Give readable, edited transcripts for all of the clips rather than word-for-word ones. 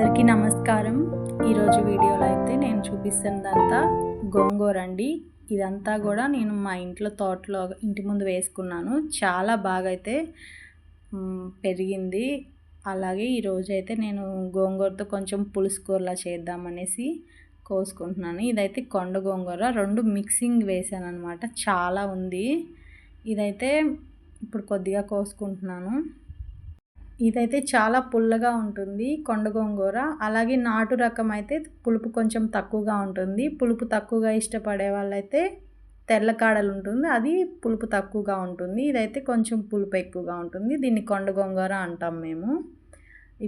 అందరికీ నమస్కారం. ఈరోజు వీడియోలో అయితే నేను చూపిస్తున్నదంతా గోంగూర అండి. ఇదంతా కూడా నేను మా ఇంట్లో తోటలో ఇంటి ముందు వేసుకున్నాను. చాలా బాగా అయితే పెరిగింది. అలాగే ఈరోజు అయితే నేను గోంగూరతో కొంచెం పులుసు కూరలా చేద్దామనేసి కోసుకుంటున్నాను. ఇదైతే కొండ గోంగూర 2 మిక్సింగ్ వేసాను అనమాట. చాలా ఉంది. ఇదైతే ఇప్పుడు కొద్దిగా కోసుకుంటున్నాను. ఇదైతే చాలా పుల్లగా ఉంటుంది కొండ గోంగూర. అలాగే నాటు రకం అయితే పులుపు కొంచెం తక్కువగా ఉంటుంది. పులుపు తక్కువగా ఇష్టపడే వాళ్ళైతే తెల్ల కాడలు ఉంటుంది, అది పులుపు తక్కువగా ఉంటుంది. ఇదైతే కొంచెం పులుపు ఎక్కువగా ఉంటుంది. దీన్ని కొండ గోంగూర అంటాం మేము.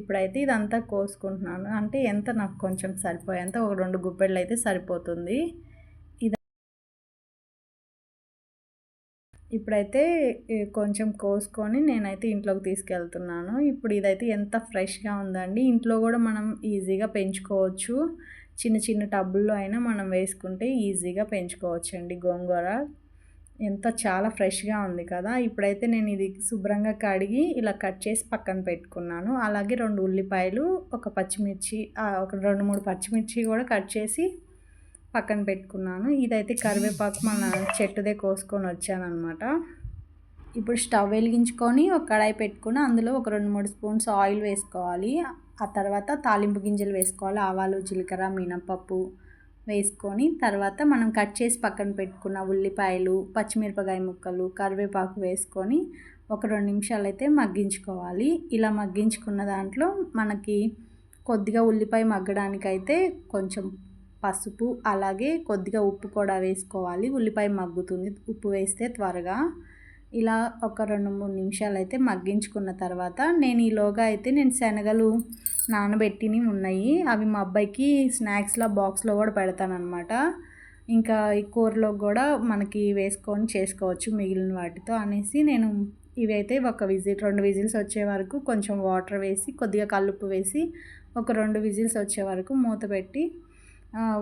ఇప్పుడైతే ఇదంతా కోసుకుంటున్నాను. అంటే ఎంత నాకు కొంచెం సరిపోయేంత ఒక 2 గుప్పెళ్ళు అయితే సరిపోతుంది. ఇప్పుడైతే కొంచెం కోసుకొని నేనైతే ఇంట్లోకి తీసుకెళ్తున్నాను. ఇప్పుడు ఇదైతే ఎంత ఫ్రెష్గా ఉందండి. ఇంట్లో కూడా మనం ఈజీగా పెంచుకోవచ్చు. చిన్న చిన్న టబ్బుల్లో అయినా మనం వేసుకుంటే ఈజీగా పెంచుకోవచ్చండి గోంగూర. చాలా ఫ్రెష్గా ఉంది కదా. ఇప్పుడైతే నేను ఇది శుభ్రంగా కడిగి ఇలా కట్ చేసి పక్కన పెట్టుకున్నాను. అలాగే 2 ఉల్లిపాయలు, ఒక పచ్చిమిర్చి, ఒక 2-3 పచ్చిమిర్చి కూడా కట్ చేసి పక్కన పెట్టుకున్నాను. ఇదైతే కరివేపాకు మన చెట్టుదే కోసుకొని వచ్చానమాట. ఇప్పుడు స్టవ్ వెలిగించుకొని ఒక కడాయి పెట్టుకుని అందులో ఒక 2-3 స్పూన్స్ ఆయిల్ వేసుకోవాలి. ఆ తర్వాత తాలింపు గింజలు వేసుకోవాలి. ఆవాలు, జీలకర్ర, మినపప్పు వేసుకొని తర్వాత మనం కట్ చేసి పక్కన పెట్టుకున్న ఉల్లిపాయలు, పచ్చిమిరపకాయ ముక్కలు, కరివేపాకు వేసుకొని ఒక 2 నిమిషాలు అయితే మగ్గించుకోవాలి. ఇలా మగ్గించుకున్న దాంట్లో మనకి కొద్దిగా ఉల్లిపాయ మగ్గడానికైతే కొంచెం పసుపు, అలాగే కొద్దిగా ఉప్పు కూడా వేసుకోవాలి. ఉల్లిపాయ మగ్గుతుంది ఉప్పు వేస్తే త్వరగా. ఇలా ఒక 2-3 నిమిషాలు అయితే మగ్గించుకున్న తర్వాత ఈలోగా అయితే నేను శనగలు నానబెట్టినవి ఉన్నాయి. అవి మా అబ్బాయికి స్నాక్స్లో బాక్స్లో కూడా పెడతానమాట. ఇంకా ఈ కూరలో కూడా మనకి వేసుకొని చేసుకోవచ్చు మిగిలిన వాటితో అనేసి నేను ఇవైతే ఒక 2 విజిల్స్ వచ్చే వరకు కొంచెం వాటర్ వేసి కొద్దిగా కల్లుప్పు వేసి ఒక 2 విజిల్స్ వచ్చే వరకు మూత పెట్టి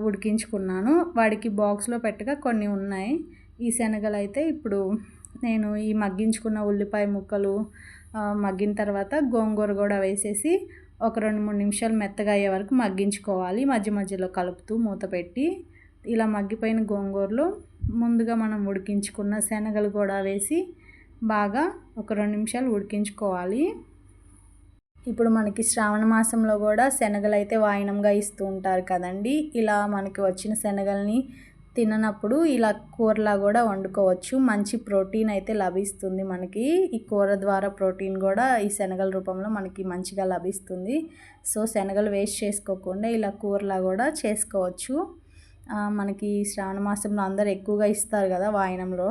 ఉడికించుకున్నాను. వాడికి బాక్స్లో పెట్టగా కొన్ని ఉన్నాయి. ఈ శనగలు అయితే ఇప్పుడు నేను ఈ మగ్గించుకున్న ఉల్లిపాయ ముక్కలు మగ్గిన తర్వాత గోంగూర కూడా వేసేసి ఒక 2-3 నిమిషాలు మెత్తగా అయ్యే వరకు మగ్గించుకోవాలి. మధ్య మధ్యలో కలుపుతూ మూత పెట్టి ఇలా మగ్గిపోయిన గోంగూరలో ముందుగా మనం ఉడికించుకున్న శనగలు కూడా వేసి బాగా ఒక 2 నిమిషాలు ఉడికించుకోవాలి. ఇప్పుడు మనకి శ్రావణ మాసంలో కూడా శనగలు అయితే వాయినంగా ఇస్తూ ఉంటారు కదండి. ఇలా మనకి వచ్చిన శనగల్ని తిననప్పుడు ఇలా కూరలా కూడా వండుకోవచ్చు. మంచి ప్రోటీన్ అయితే లభిస్తుంది మనకి. ఈ కూర ద్వారా ప్రోటీన్ కూడా ఈ శనగల రూపంలో మనకి మంచిగా లభిస్తుంది. సో శనగలు వేస్ట్ చేసుకోకుండా ఇలా కూరలా కూడా చేసుకోవచ్చు. మనకి శ్రావణ మాసంలో అందరు ఎక్కువగా ఇస్తారు కదా వాయినంలో.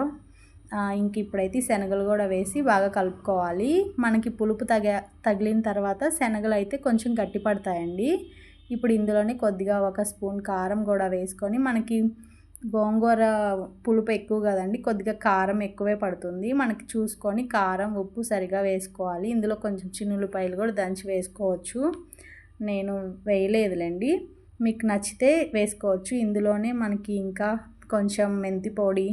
ఇంక ఇప్పుడైతే శనగలు కూడా వేసి బాగా కలుపుకోవాలి. మనకి పులుపు తగిలిన తర్వాత శనగలు అయితే కొంచెం గట్టి పడతాయండి. ఇప్పుడు ఇందులోనే కొద్దిగా 1 స్పూన్ కారం కూడా వేసుకొని, మనకి గోంగూర పులుపు ఎక్కువ కదండి, కొద్దిగా కారం ఎక్కువే పడుతుంది. మనకి చూసుకొని కారం, ఉప్పు సరిగా వేసుకోవాలి. ఇందులో కొంచెం చిన్నులపాయలు కూడా దంచి వేసుకోవచ్చు. నేను వేయలేదులేండి, మీకు నచ్చితే వేసుకోవచ్చు. ఇందులోనే మనకి ఇంకా కొంచెం మెంతి పొడి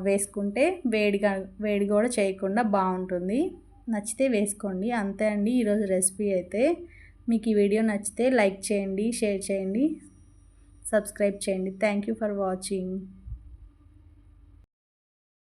వేసుకుంటే వేడి కూడా చేయకుండా బాగుంటుంది. నచ్చితే వేసుకోండి. అంతే అండి ఈరోజు రెసిపీ అయితే. మీకు ఈ వీడియో నచ్చితే లైక్ చేయండి, షేర్ చేయండి, సబ్స్క్రైబ్ చేయండి. Thank you for watching.